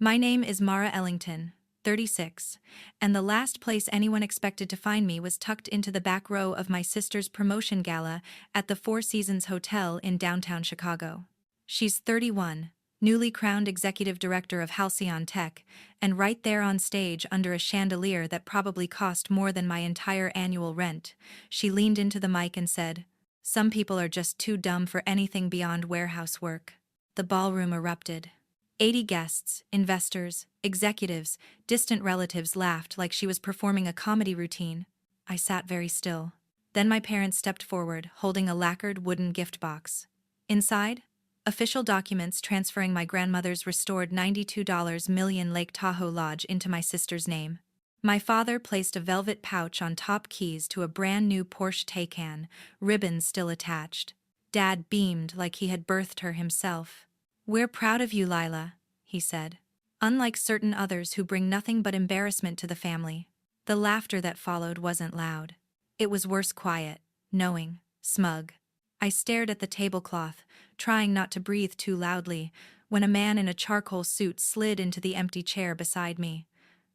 My name is Mara Ellington, 36, and the last place anyone expected to find me was tucked into the back row of my sister's promotion gala at the Four Seasons Hotel in downtown Chicago. She's 31, newly crowned executive director of Halcyon Tech, and right there on stage under a chandelier that probably cost more than my entire annual rent, she leaned into the mic and said, "Some people are just too dumb for anything beyond warehouse work." The ballroom erupted. 80 guests, investors, executives, distant relatives laughed like she was performing a comedy routine. I sat very still. Then my parents stepped forward, holding a lacquered wooden gift box. Inside, official documents transferring my grandmother's restored $92 million Lake Tahoe Lodge into my sister's name. My father placed a velvet pouch on top keys to a brand new Porsche Taycan, ribbons still attached. Dad beamed like he had birthed her himself. "We're proud of you, Lila," he said. Unlike certain others who bring nothing but embarrassment to the family. The laughter that followed wasn't loud. It was worse, quiet, knowing, smug. I stared at the tablecloth, trying not to breathe too loudly, when a man in a charcoal suit slid into the empty chair beside me.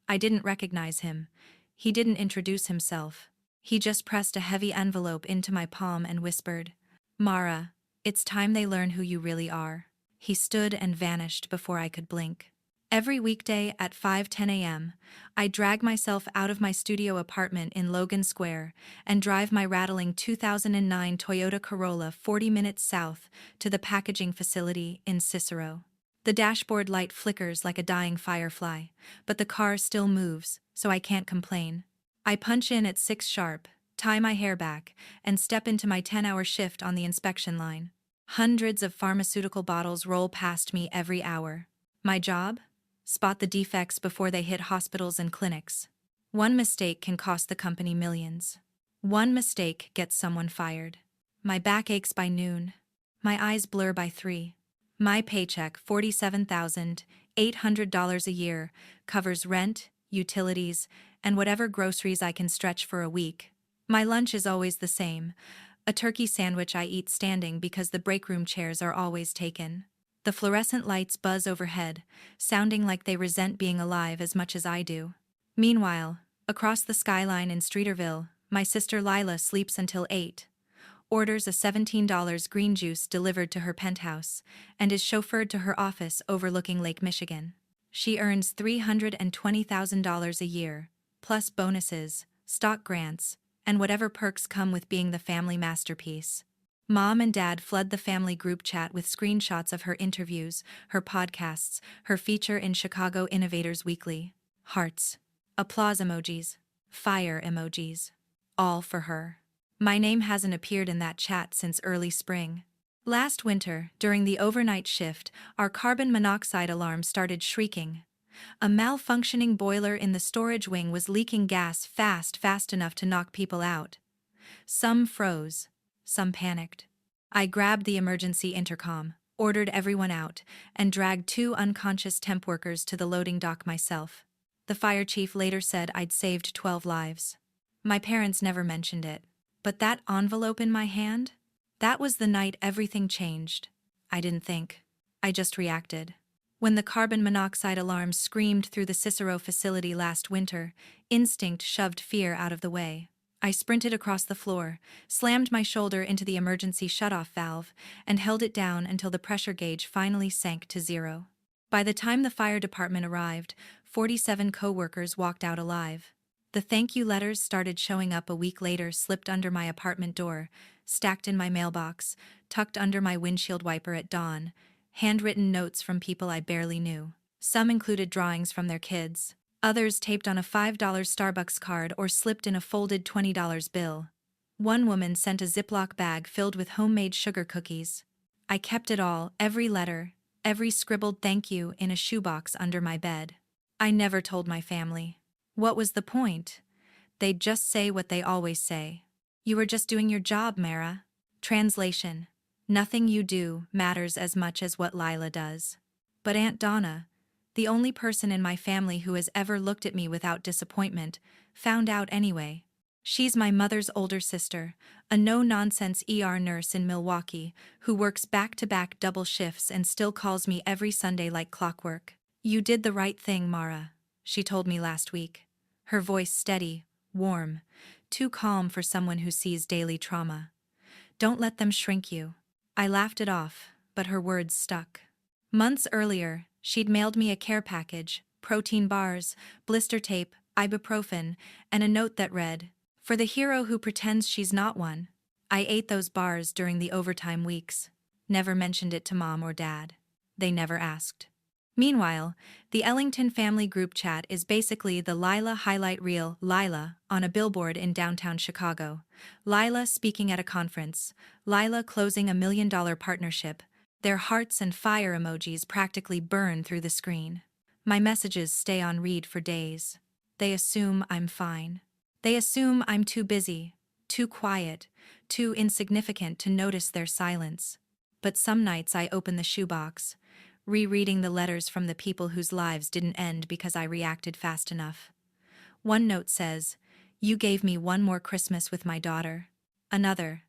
I didn't recognize him. He didn't introduce himself. He just pressed a heavy envelope into my palm and whispered, "Mara, it's time they learn who you really are." He stood and vanished before I could blink. Every weekday at 5:10 a.m., I drag myself out of my studio apartment in Logan Square and drive my rattling 2009 Toyota Corolla 40 minutes south to the packaging facility in Cicero. The dashboard light flickers like a dying firefly, but the car still moves, so I can't complain. I punch in at 6 sharp, tie my hair back, and step into my 10-hour shift on the inspection line. Hundreds of pharmaceutical bottles roll past me every hour. My job? Spot the defects before they hit hospitals and clinics. One mistake can cost the company millions. One mistake gets someone fired. My back aches by noon. My eyes blur by 3. My paycheck, $47,800 a year, covers rent, utilities, and whatever groceries I can stretch for a week. My lunch is always the same. A turkey sandwich I eat standing because the break room chairs are always taken. The fluorescent lights buzz overhead, sounding like they resent being alive as much as I do. Meanwhile, across the skyline in Streeterville, my sister Lila sleeps until 8, orders a $17 green juice delivered to her penthouse, and is chauffeured to her office overlooking Lake Michigan. She earns $320,000 a year, plus bonuses, stock grants, and whatever perks come with being the family masterpiece. Mom and Dad flood the family group chat with screenshots of her interviews, her podcasts, her feature in Chicago Innovators Weekly. Hearts. Applause emojis. Fire emojis. All for her. My name hasn't appeared in that chat since early spring. Last winter, during the overnight shift, our carbon monoxide alarm started shrieking. A malfunctioning boiler in the storage wing was leaking gas fast enough to knock people out. Some froze. Some panicked. I grabbed the emergency intercom, ordered everyone out, and dragged 2 unconscious temp workers to the loading dock myself. The fire chief later said I'd saved 12 lives. My parents never mentioned it. But that envelope in my hand? That was the night everything changed. I didn't think. I just reacted. When the carbon monoxide alarm screamed through the Cicero facility last winter, instinct shoved fear out of the way. I sprinted across the floor, slammed my shoulder into the emergency shutoff valve, and held it down until the pressure gauge finally sank to 0. By the time the fire department arrived, 47 co-workers walked out alive. The thank you letters started showing up a week later, slipped under my apartment door, stacked in my mailbox, tucked under my windshield wiper at dawn, handwritten notes from people I barely knew. Some included drawings from their kids. Others taped on a $5 Starbucks card or slipped in a folded $20 bill. One woman sent a Ziploc bag filled with homemade sugar cookies. I kept it all, every letter, every scribbled thank you, in a shoebox under my bed. I never told my family. What was the point? They'd just say what they always say. "You were just doing your job, Mara." Translation: nothing you do matters as much as what Lila does. But Aunt Donna, the only person in my family who has ever looked at me without disappointment, found out anyway. She's my mother's older sister, a no-nonsense ER nurse in Milwaukee, who works back-to-back double shifts and still calls me every Sunday like clockwork. You did the right thing, Mara, she told me last week. Her voice steady, warm, too calm for someone who sees daily trauma. Don't let them shrink you. I laughed it off, but her words stuck. Months earlier, she'd mailed me a care package, protein bars, blister tape, ibuprofen, and a note that read, "For the hero who pretends she's not one." I ate those bars during the overtime weeks. Never mentioned it to Mom or Dad. They never asked. Meanwhile, the Ellington family group chat is basically the Lila highlight reel Lila on a billboard in downtown Chicago. Lila speaking at a conference. Lila closing a $1 million partnership. Their hearts and fire emojis practically burn through the screen. My messages stay on read for days. They assume I'm fine. They assume I'm too busy, too quiet, too insignificant to notice their silence. But some nights I open the shoebox, rereading the letters from the people whose lives didn't end because I reacted fast enough. One note says, "You gave me one more Christmas with my daughter." Another,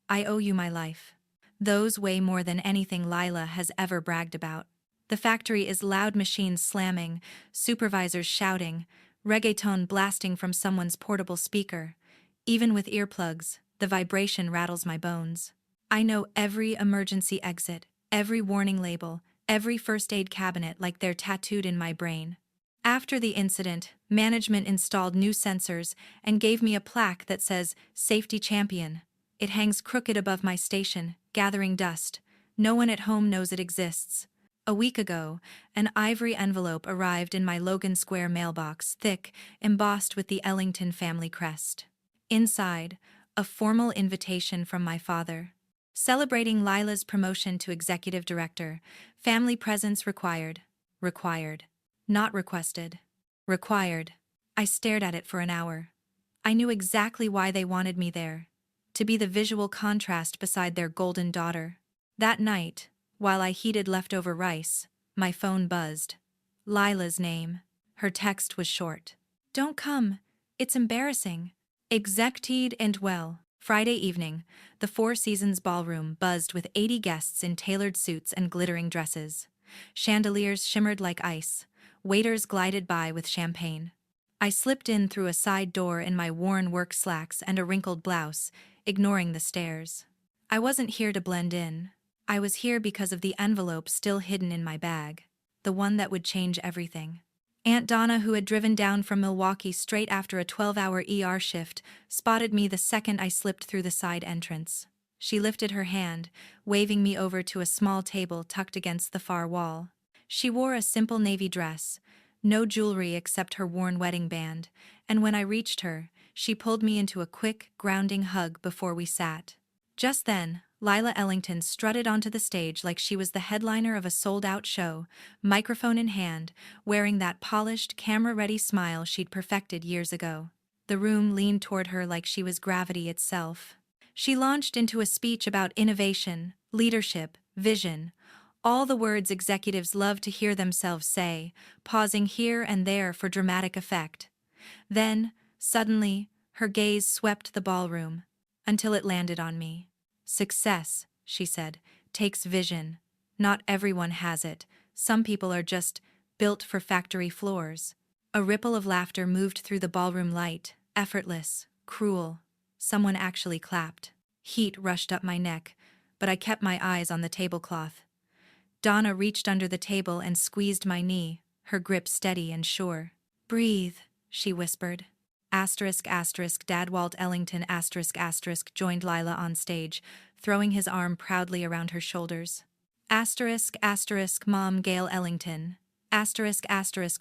"I owe you my life." Those weigh more than anything Lila has ever bragged about. The factory is loud machines slamming, supervisors shouting, reggaeton blasting from someone's portable speaker. Even with earplugs, the vibration rattles my bones. I know every emergency exit, every warning label, every first aid cabinet like they're tattooed in my brain. After the incident, management installed new sensors and gave me a plaque that says "Safety Champion." It hangs crooked above my station, gathering dust. No one at home knows it exists. A week ago, an ivory envelope arrived in my Logan Square mailbox, thick, embossed with the Ellington family crest. Inside, a formal invitation from my father. Celebrating Lila's promotion to executive director. Family presence required. Required. Not requested. Required. I stared at it for an hour. I knew exactly why they wanted me there. To be the visual contrast beside their golden daughter. That night, while I heated leftover rice, my phone buzzed. Lila's name. Her text was short. "Don't come. It's embarrassing." Exected and well. Friday evening, the Four Seasons ballroom buzzed with 80 guests in tailored suits and glittering dresses. Chandeliers shimmered like ice. Waiters glided by with champagne. I slipped in through a side door in my worn work slacks and a wrinkled blouse, ignoring the stares. I wasn't here to blend in. I was here because of the envelope still hidden in my bag, the one that would change everything. Aunt Donna, who had driven down from Milwaukee straight after a 12-hour ER shift, spotted me the second I slipped through the side entrance. She lifted her hand, waving me over to a small table tucked against the far wall. She wore a simple navy dress, no jewelry except her worn wedding band, and when I reached her, she pulled me into a quick, grounding hug before we sat. Just then, Lila Ellington strutted onto the stage like she was the headliner of a sold-out show, microphone in hand, wearing that polished, camera-ready smile she'd perfected years ago. The room leaned toward her like she was gravity itself. She launched into a speech about innovation, leadership, vision, all the words executives love to hear themselves say, pausing here and there for dramatic effect. Then, suddenly, her gaze swept the ballroom, until it landed on me. "Success," she said, "takes vision. Not everyone has it. Some people are just built for factory floors." A ripple of laughter moved through the ballroom light, effortless, cruel. Someone actually clapped. Heat rushed up my neck, but I kept my eyes on the tablecloth. Donna reached under the table and squeezed my knee, her grip steady and sure. "Breathe," she whispered. Dad Walt Ellington joined Lila on stage, throwing his arm proudly around her shoulders. Mom Gail Ellington.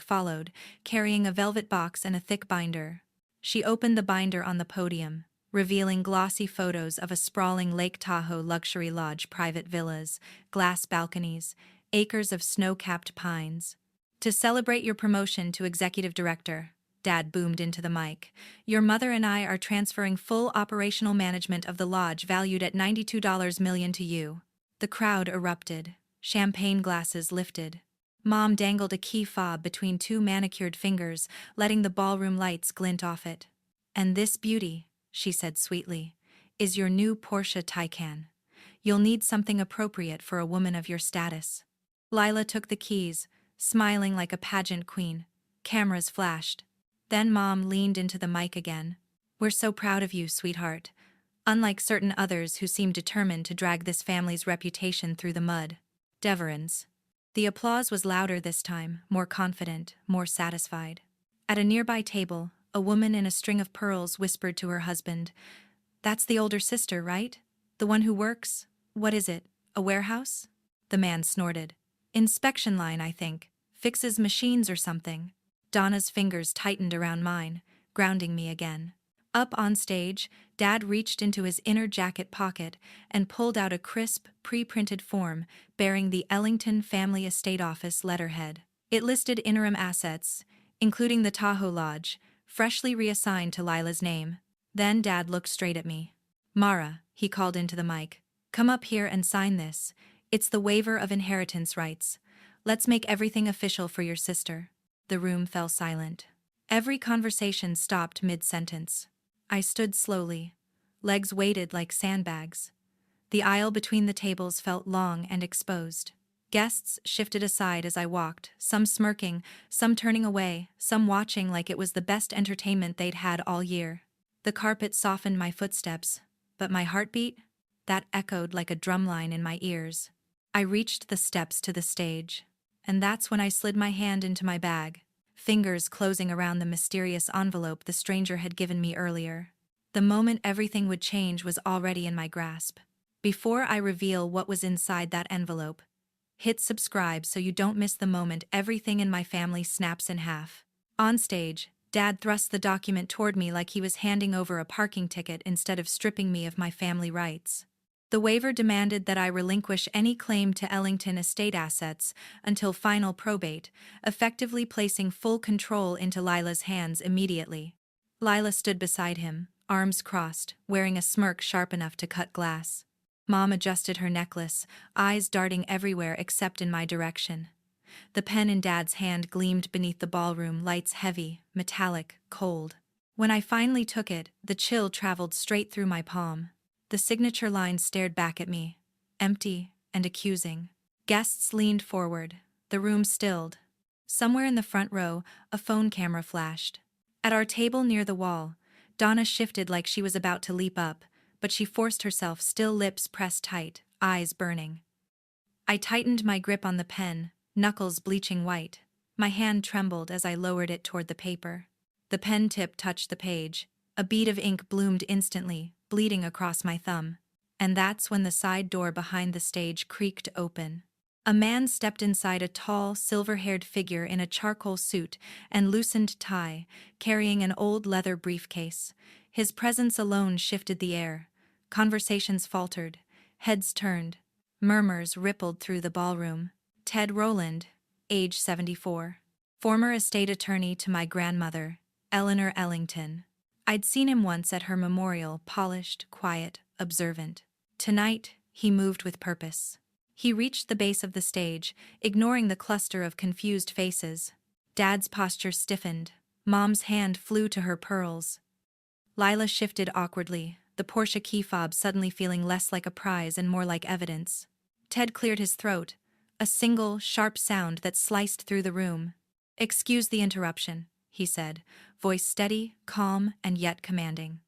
Followed, carrying a velvet box and a thick binder. She opened the binder on the podium, revealing glossy photos of a sprawling Lake Tahoe luxury lodge, private villas, glass balconies, acres of snow-capped pines. "To celebrate your promotion to executive director," Dad boomed into the mic, "your mother and I are transferring full operational management of the lodge valued at $92 million to you." The crowd erupted. Champagne glasses lifted. Mom dangled a key fob between two manicured fingers, letting the ballroom lights glint off it. "And this beauty," she said sweetly, "is your new Porsche Taycan. You'll need something appropriate for a woman of your status." Lila took the keys, smiling like a pageant queen. Cameras flashed. Then Mom leaned into the mic again. "We're so proud of you, sweetheart. Unlike certain others who seem determined to drag this family's reputation through the mud." Deverans. The applause was louder this time, more confident, more satisfied. At a nearby table, a woman in a string of pearls whispered to her husband, "That's the older sister, right? The one who works, what is it, a warehouse?" The man snorted. "Inspection line, I think. Fixes machines or something." Donna's fingers tightened around mine, grounding me again. Up on stage, Dad reached into his inner jacket pocket and pulled out a crisp, pre-printed form bearing the Ellington Family Estate Office letterhead. It listed interim assets, including the Tahoe Lodge, freshly reassigned to Lila's name. Then Dad looked straight at me. "Mara," he called into the mic, "come up here and sign this. It's the waiver of inheritance rights. Let's make everything official for your sister." The room fell silent. Every conversation stopped mid-sentence. I stood slowly, legs weighted like sandbags. The aisle between the tables felt long and exposed. Guests shifted aside as I walked, some smirking, some turning away, some watching like it was the best entertainment they'd had all year. The carpet softened my footsteps, but my heartbeat? That echoed like a drumline in my ears. I reached the steps to the stage, and that's when I slid my hand into my bag, fingers closing around the mysterious envelope the stranger had given me earlier. The moment everything would change was already in my grasp. Before I reveal what was inside that envelope, hit subscribe so you don't miss the moment everything in my family snaps in half. On stage, Dad thrust the document toward me like he was handing over a parking ticket instead of stripping me of my family rights. The waiver demanded that I relinquish any claim to Ellington estate assets until final probate, effectively placing full control into Lila's hands immediately. Lila stood beside him, arms crossed, wearing a smirk sharp enough to cut glass. Mom adjusted her necklace, eyes darting everywhere except in my direction. The pen in Dad's hand gleamed beneath the ballroom lights, heavy, metallic, cold. When I finally took it, the chill traveled straight through my palm. The signature line stared back at me, empty and accusing. Guests leaned forward. The room stilled. Somewhere in the front row, a phone camera flashed. At our table near the wall, Donna shifted like she was about to leap up, but she forced herself, still lips pressed tight, eyes burning. I tightened my grip on the pen, knuckles bleaching white. My hand trembled as I lowered it toward the paper. The pen tip touched the page. A bead of ink bloomed instantly, bleeding across my thumb. And that's when the side door behind the stage creaked open. A man stepped inside, a tall, silver-haired figure in a charcoal suit and loosened tie, carrying an old leather briefcase. His presence alone shifted the air. Conversations faltered. Heads turned. Murmurs rippled through the ballroom. Ted Rowland, age 74. Former estate attorney to my grandmother, Eleanor Ellington. I'd seen him once at her memorial, polished, quiet, observant. Tonight, he moved with purpose. He reached the base of the stage, ignoring the cluster of confused faces. Dad's posture stiffened. Mom's hand flew to her pearls. Lila shifted awkwardly, the Porsche key fob suddenly feeling less like a prize and more like evidence. Ted cleared his throat, a single, sharp sound that sliced through the room. "Excuse the interruption," he said, voice steady, calm, and yet commanding.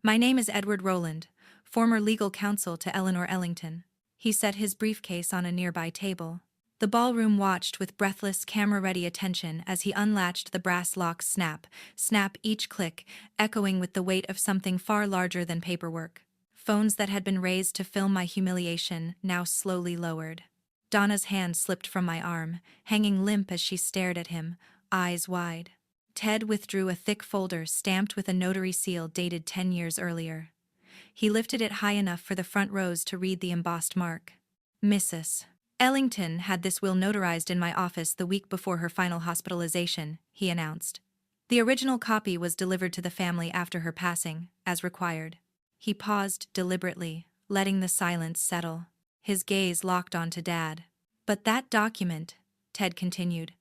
"My name is Edward Rowland, former legal counsel to Eleanor Ellington." He set his briefcase on a nearby table. The ballroom watched with breathless, camera-ready attention as he unlatched the brass locks. Snap, snap, each click, echoing with the weight of something far larger than paperwork. Phones that had been raised to film my humiliation now slowly lowered. Donna's hand slipped from my arm, hanging limp as she stared at him, eyes wide. Ted withdrew a thick folder stamped with a notary seal dated 10 years earlier. He lifted it high enough for the front rows to read the embossed mark. "Mrs. Ellington had this will notarized in my office the week before her final hospitalization," he announced. "The original copy was delivered to the family after her passing, as required." He paused deliberately, letting the silence settle. His gaze locked onto Dad. "But that document," Ted continued,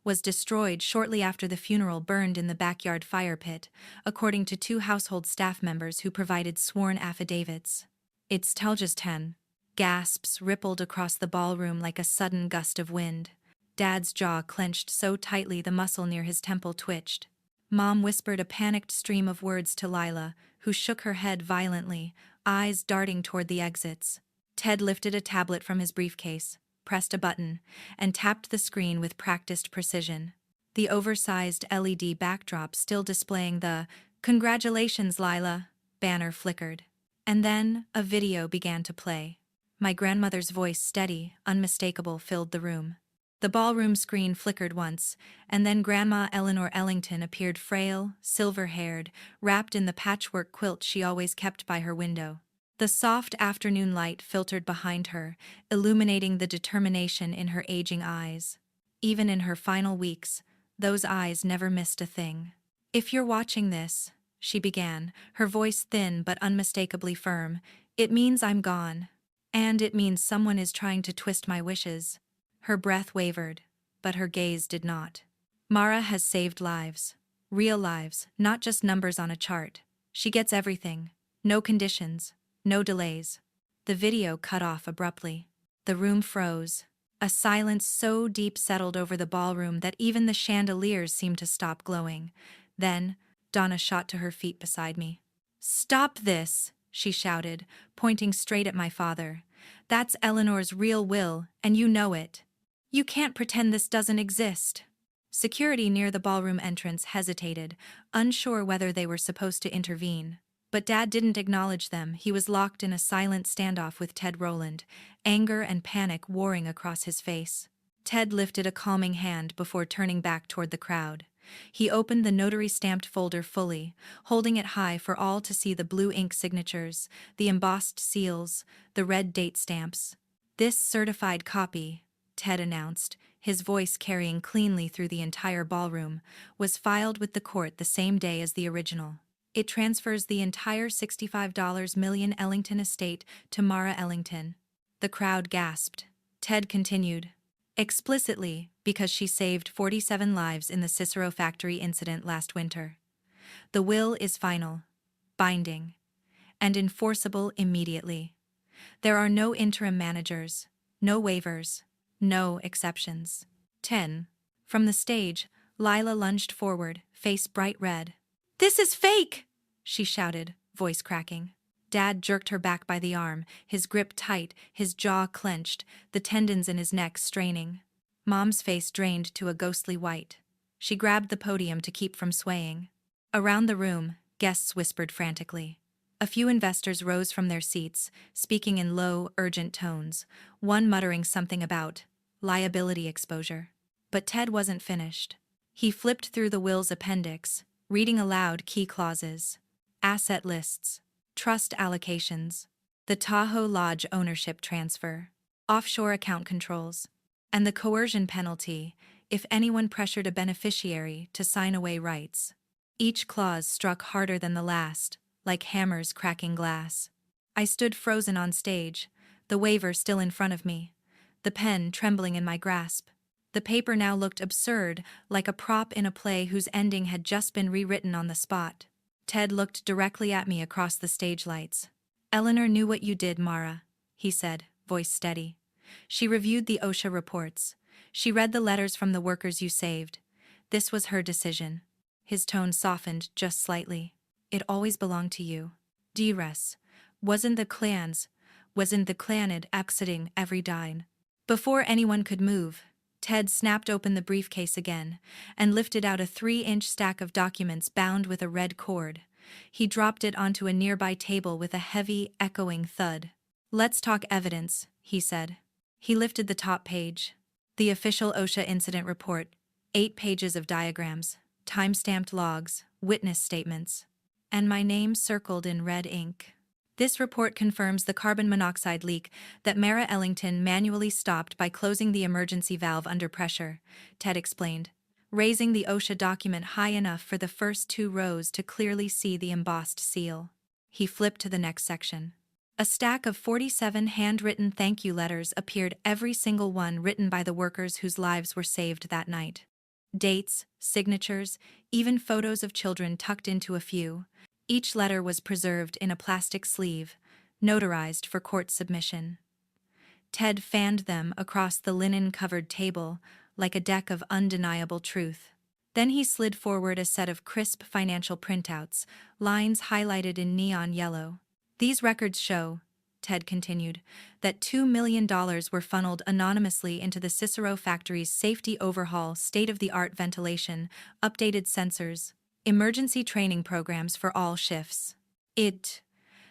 "was destroyed shortly after the funeral burned in the backyard fire pit, according to 2 household staff members who provided sworn affidavits." "It's tell just 10. Gasps rippled across the ballroom like a sudden gust of wind. Dad's jaw clenched so tightly the muscle near his temple twitched. Mom whispered a panicked stream of words to Lila, who shook her head violently, eyes darting toward the exits. Ted lifted a tablet from his briefcase, pressed a button, and tapped the screen with practiced precision. The oversized LED backdrop still displaying the "Congratulations, Lila" banner flickered. And then a video began to play. My grandmother's voice, steady, unmistakable, filled the room. The ballroom screen flickered once, and then Grandma Eleanor Ellington appeared, frail, silver-haired, wrapped in the patchwork quilt she always kept by her window. The soft afternoon light filtered behind her, illuminating the determination in her aging eyes. Even in her final weeks, those eyes never missed a thing. "If you're watching this," she began, her voice thin but unmistakably firm, "it means I'm gone. And it means someone is trying to twist my wishes." Her breath wavered, but her gaze did not. "Mara has saved lives. Real lives, not just numbers on a chart. She gets everything. No conditions. No delays." The video cut off abruptly. The room froze. A silence so deep settled over the ballroom that even the chandeliers seemed to stop glowing. Then, Donna shot to her feet beside me. "Stop this!" she shouted, pointing straight at my father. "That's Eleanor's real will, and you know it. You can't pretend this doesn't exist." Security near the ballroom entrance hesitated, unsure whether they were supposed to intervene. But Dad didn't acknowledge them. He was locked in a silent standoff with Ted Rowland, anger and panic warring across his face. Ted lifted a calming hand before turning back toward the crowd. He opened the notary-stamped folder fully, holding it high for all to see: the blue ink signatures, the embossed seals, the red date stamps. "This certified copy," Ted announced, his voice carrying cleanly through the entire ballroom, "was filed with the court the same day as the original. It transfers the entire $65 million Ellington estate to Mara Ellington." The crowd gasped. Ted continued, "Explicitly, because she saved 47 lives in the Cicero factory incident last winter. The will is final, binding, and enforceable immediately. There are no interim managers, no waivers, no exceptions." 10. From the stage, Lila lunged forward, face bright red. "This is fake!" she shouted, voice cracking. Dad jerked her back by the arm, his grip tight, his jaw clenched, the tendons in his neck straining. Mom's face drained to a ghostly white. She grabbed the podium to keep from swaying. Around the room, guests whispered frantically. A few investors rose from their seats, speaking in low, urgent tones, one muttering something about liability exposure. But Ted wasn't finished. He flipped through the will's appendix, reading aloud key clauses: asset lists, trust allocations, the Tahoe Lodge ownership transfer, offshore account controls, and the coercion penalty if anyone pressured a beneficiary to sign away rights. Each clause struck harder than the last, like hammers cracking glass. I stood frozen on stage, the waiver still in front of me, the pen trembling in my grasp. The paper now looked absurd, like a prop in a play whose ending had just been rewritten on the spot. Ted looked directly at me across the stage lights. "Eleanor knew what you did, Mara," he said, voice steady. "She reviewed the OSHA reports. She read the letters from the workers you saved. This was her decision." His tone softened just slightly. "It always belonged to you. Dres. Wasn't the clanid exiting every dime." Before anyone could move, Ted snapped open the briefcase again and lifted out a 3-inch stack of documents bound with a red cord. He dropped it onto a nearby table with a heavy, echoing thud. "Let's talk evidence," he said. He lifted the top page. The official OSHA incident report, 8 pages of diagrams, time-stamped logs, witness statements, and my name circled in red ink. "This report confirms the carbon monoxide leak that Mara Ellington manually stopped by closing the emergency valve under pressure," Ted explained, raising the OSHA document high enough for the first 2 rows to clearly see the embossed seal. He flipped to the next section. A stack of 47 handwritten thank you letters appeared, every single one written by the workers whose lives were saved that night. Dates, signatures, even photos of children tucked into a few. Each letter was preserved in a plastic sleeve, notarized for court submission. Ted fanned them across the linen-covered table, like a deck of undeniable truth. Then he slid forward a set of crisp financial printouts, lines highlighted in neon yellow. These records show, Ted continued, that $2 million were funneled anonymously into the Cicero factory's safety overhaul, state-of-the-art ventilation, updated sensors, emergency training programs for all shifts.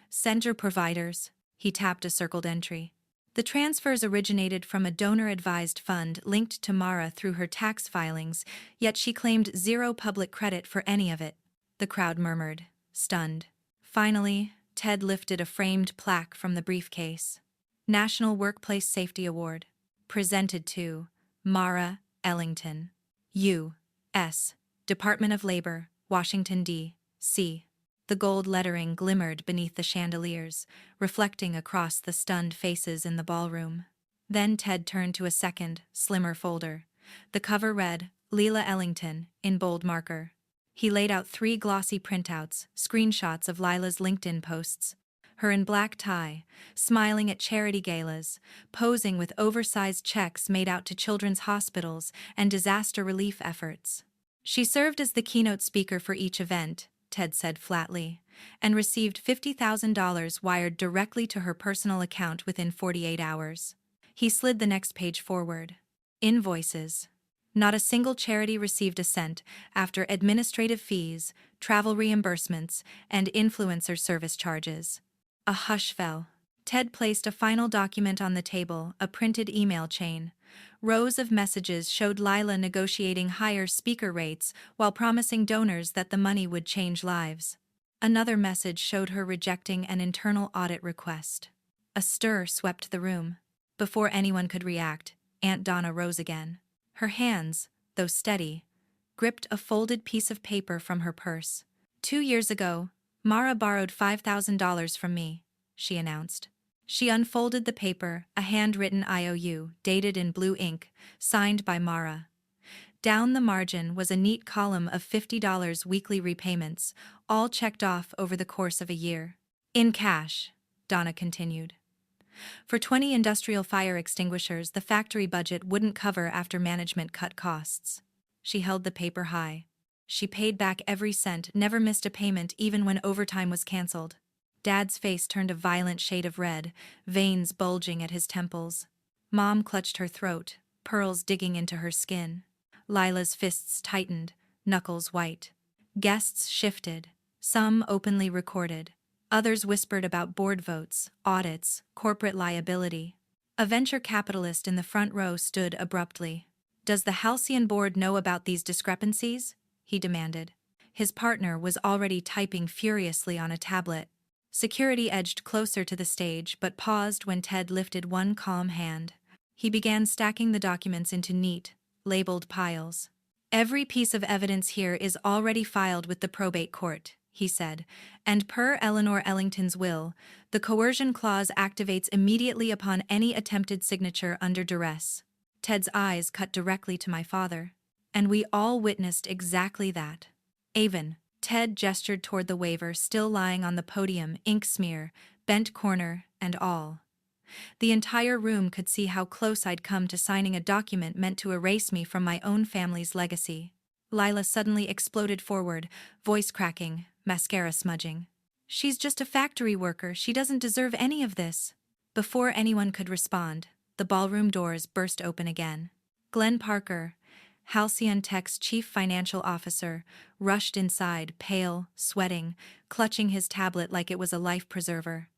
Center providers, he tapped a circled entry. The transfers originated from a donor-advised fund linked to Mara through her tax filings, yet she claimed zero public credit for any of it. The crowd murmured, stunned. Finally, Ted lifted a framed plaque from the briefcase. National Workplace Safety Award. Presented to Mara Ellington. U.S. Department of Labor, Washington, D.C. The gold lettering glimmered beneath the chandeliers, reflecting across the stunned faces in the ballroom. Then Ted turned to a second, slimmer folder. The cover read, Leela Ellington, in bold marker. He laid out 3 glossy printouts, screenshots of Lila's LinkedIn posts. Her in black tie, smiling at charity galas, posing with oversized checks made out to children's hospitals and disaster relief efforts. She served as the keynote speaker for each event, Ted said flatly, and received $50,000 wired directly to her personal account within 48 hours. He slid the next page forward. Invoices. Not a single charity received a cent after administrative fees, travel reimbursements, and influencer service charges. A hush fell. Ted placed a final document on the table, a printed email chain. Rows of messages showed Lila negotiating higher speaker rates while promising donors that the money would change lives. Another message showed her rejecting an internal audit request. A stir swept the room. Before anyone could react, Aunt Donna rose again. Her hands, though steady, gripped a folded piece of paper from her purse. 2 years ago, Mara borrowed $5,000 from me, she announced. She unfolded the paper, a handwritten IOU, dated in blue ink, signed by Mara. Down the margin was a neat column of $50 weekly repayments, all checked off over the course of a year. In cash, Donna continued. For 20 industrial fire extinguishers, the factory budget wouldn't cover after management cut costs. She held the paper high. She paid back every cent, never missed a payment even when overtime was canceled. Dad's face turned a violent shade of red, veins bulging at his temples. Mom clutched her throat, pearls digging into her skin. Lila's fists tightened, knuckles white. Guests shifted, some openly recorded. Others whispered about board votes, audits, corporate liability. A venture capitalist in the front row stood abruptly. "Does the Halcyon board know about these discrepancies?" he demanded. His partner was already typing furiously on a tablet. Security edged closer to the stage but paused when Ted lifted one calm hand. He began stacking the documents into neat, labeled piles. "Every piece of evidence here is already filed with the probate court," he said, "and per Eleanor Ellington's will, the coercion clause activates immediately upon any attempted signature under duress." Ted's eyes cut directly to my father. And we all witnessed exactly that. Avon. Ted gestured toward the waiver still lying on the podium, ink smear, bent corner, and all. The entire room could see how close I'd come to signing a document meant to erase me from my own family's legacy. Lila suddenly exploded forward, voice cracking, mascara smudging. "She's just a factory worker, she doesn't deserve any of this." Before anyone could respond, the ballroom doors burst open again. Glenn Parker, Halcyon Tech's chief financial officer, rushed inside, pale, sweating, clutching his tablet like it was a life preserver.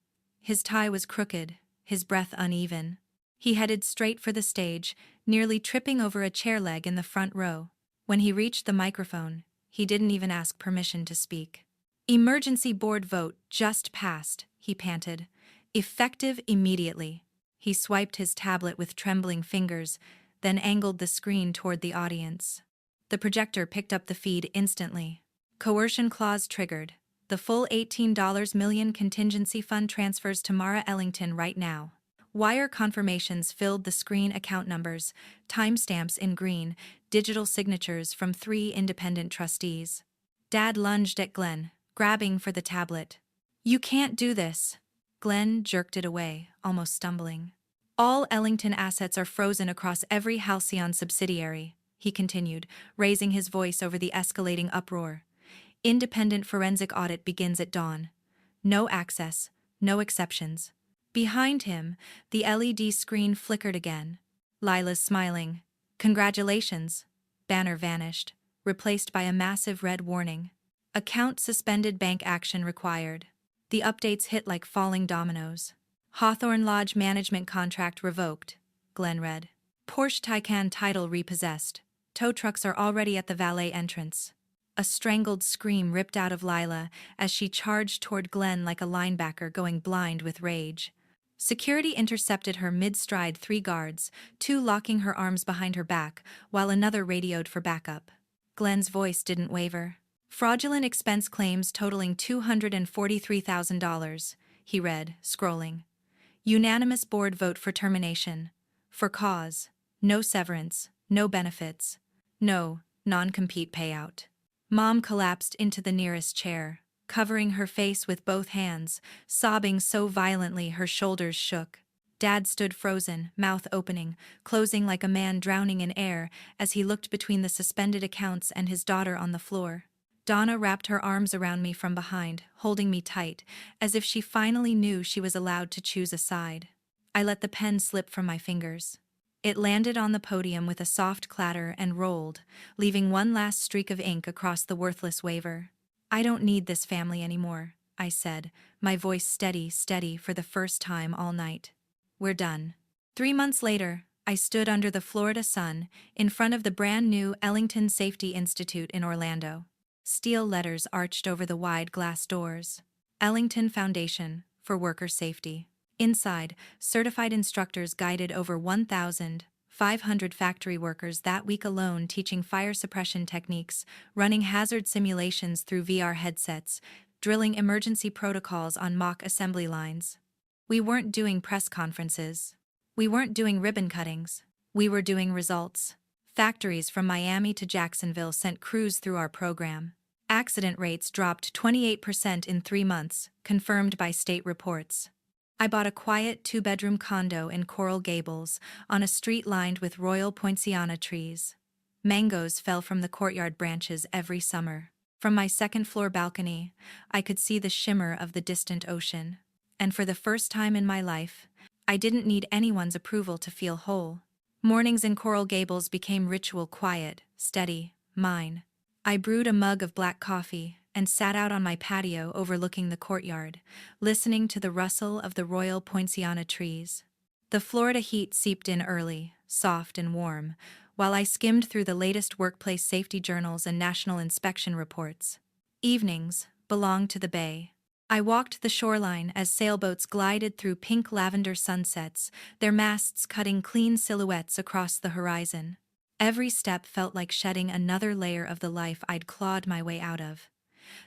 His tie was crooked, his breath uneven. He headed straight for the stage, nearly tripping over a chair leg in the front row. When he reached the microphone, he didn't even ask permission to speak. "Emergency board vote just passed," he panted. "Effective immediately." He swiped his tablet with trembling fingers, then angled the screen toward the audience. The projector picked up the feed instantly. "Coercion clause triggered. The full $18 million contingency fund transfers to Mara Ellington right now." Wire confirmations filled the screen, account numbers, timestamps in green, digital signatures from 3 independent trustees. Dad lunged at Glenn, grabbing for the tablet. "You can't do this." Glenn jerked it away, almost stumbling. All Ellington assets are frozen across every Halcyon subsidiary, he continued, raising his voice over the escalating uproar. Independent forensic audit begins at dawn. No access, no exceptions. Behind him, the LED screen flickered again. Lila's smiling. Congratulations. Banner vanished, replaced by a massive red warning. Account suspended, bank action required. The updates hit like falling dominoes. Hawthorne Lodge management contract revoked, Glenn read. Porsche Taycan title repossessed. Tow trucks are already at the valet entrance. A strangled scream ripped out of Lila as she charged toward Glenn like a linebacker going blind with rage. Security intercepted her mid-stride, 3 guards, 2 locking her arms behind her back, while another radioed for backup. Glenn's voice didn't waver. Fraudulent expense claims totaling $243,000, he read, scrolling. Unanimous board vote for termination. For cause. No severance, no benefits. No non-compete payout. Mom collapsed into the nearest chair, covering her face with both hands, sobbing so violently her shoulders shook. Dad stood frozen, mouth opening, closing like a man drowning in air as he looked between the suspended accounts and his daughter on the floor. Donna wrapped her arms around me from behind, holding me tight, as if she finally knew she was allowed to choose a side. I let the pen slip from my fingers. It landed on the podium with a soft clatter and rolled, leaving one last streak of ink across the worthless waiver. I don't need this family anymore, I said, my voice steady for the first time all night. We're done. 3 months later, I stood under the Florida sun, in front of the brand new Ellington Safety Institute in Orlando. Steel letters arched over the wide glass doors. Ellington Foundation for Worker Safety. Inside, certified instructors guided over 1,500 factory workers that week alone, teaching fire suppression techniques, running hazard simulations through VR headsets, drilling emergency protocols on mock assembly lines. We weren't doing press conferences. We weren't doing ribbon cuttings. We were doing results. Factories from Miami to Jacksonville sent crews through our program. Accident rates dropped 28% in 3 months, confirmed by state reports. I bought a quiet 2-bedroom condo in Coral Gables, on a street lined with royal poinciana trees. Mangoes fell from the courtyard branches every summer. From my second-floor balcony, I could see the shimmer of the distant ocean. And for the first time in my life, I didn't need anyone's approval to feel whole. Mornings in Coral Gables became ritual, quiet, steady, mine. I brewed a mug of black coffee and sat out on my patio overlooking the courtyard, listening to the rustle of the royal poinciana trees. The Florida heat seeped in early, soft and warm, while I skimmed through the latest workplace safety journals and national inspection reports. Evenings belonged to the bay. I walked the shoreline as sailboats glided through pink lavender sunsets, their masts cutting clean silhouettes across the horizon. Every step felt like shedding another layer of the life I'd clawed my way out of.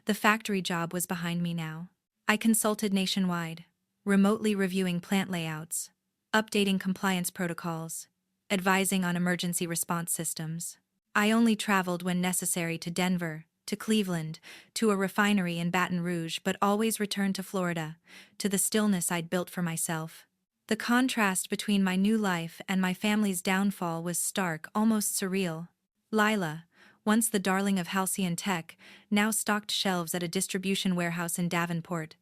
The factory job was behind me now. I consulted nationwide, remotely reviewing plant layouts, updating compliance protocols, advising on emergency response systems. I only traveled when necessary to Denver, to Cleveland, to a refinery in Baton Rouge, but always returned to Florida, to the stillness I'd built for myself. The contrast between my new life and my family's downfall was stark, almost surreal. Lila, once the darling of Halcyon Tech, now stocked shelves at a distribution warehouse in Davenport.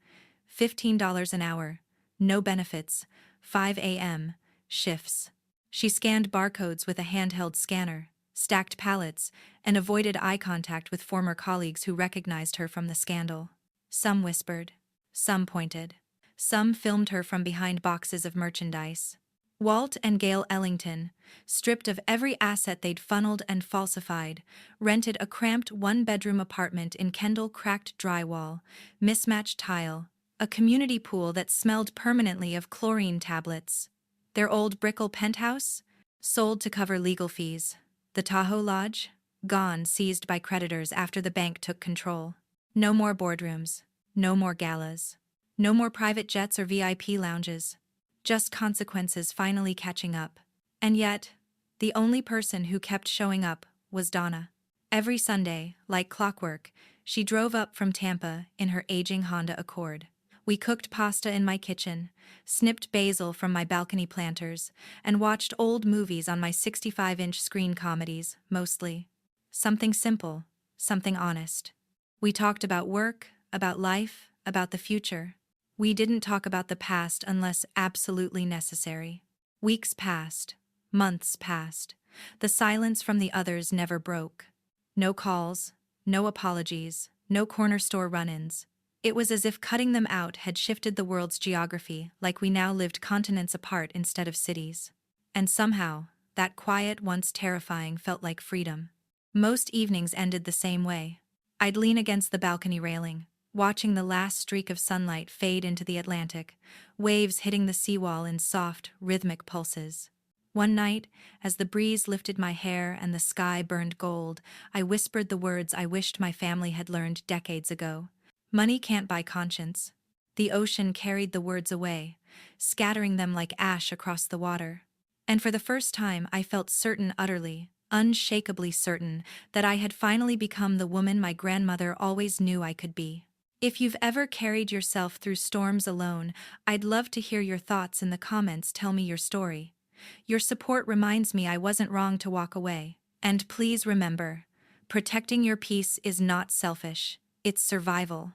$15 an hour, no benefits, 5 a.m., shifts. She scanned barcodes with a handheld scanner, stacked pallets, and avoided eye contact with former colleagues who recognized her from the scandal. Some whispered, some pointed. Some filmed her from behind boxes of merchandise. Walt and Gail Ellington, stripped of every asset they'd funneled and falsified, rented a cramped 1-bedroom apartment in Kendall, cracked drywall, mismatched tile, a community pool that smelled permanently of chlorine tablets. Their old Brickell penthouse? Sold to cover legal fees. The Tahoe Lodge? Gone, seized by creditors after the bank took control. No more boardrooms. No more galas. No more private jets or VIP lounges. Just consequences finally catching up. And yet, the only person who kept showing up was Donna. Every Sunday, like clockwork, she drove up from Tampa in her aging Honda Accord. We cooked pasta in my kitchen, snipped basil from my balcony planters, and watched old movies on my 65-inch screen comedies, mostly. Something simple, something honest. We talked about work, about life, about the future. We didn't talk about the past unless absolutely necessary. Weeks passed. Months passed. The silence from the others never broke. No calls, no apologies, no corner store run-ins. It was as if cutting them out had shifted the world's geography, like we now lived continents apart instead of cities. And somehow, that quiet, once terrifying, felt like freedom. Most evenings ended the same way. I'd lean against the balcony railing, watching the last streak of sunlight fade into the Atlantic, waves hitting the seawall in soft, rhythmic pulses. One night, as the breeze lifted my hair and the sky burned gold, I whispered the words I wished my family had learned decades ago. Money can't buy conscience. The ocean carried the words away, scattering them like ash across the water. And for the first time I felt certain, utterly, unshakably certain, that I had finally become the woman my grandmother always knew I could be. If you've ever carried yourself through storms alone, I'd love to hear your thoughts in the comments. Tell me your story. Your support reminds me I wasn't wrong to walk away. And please remember, protecting your peace is not selfish, it's survival.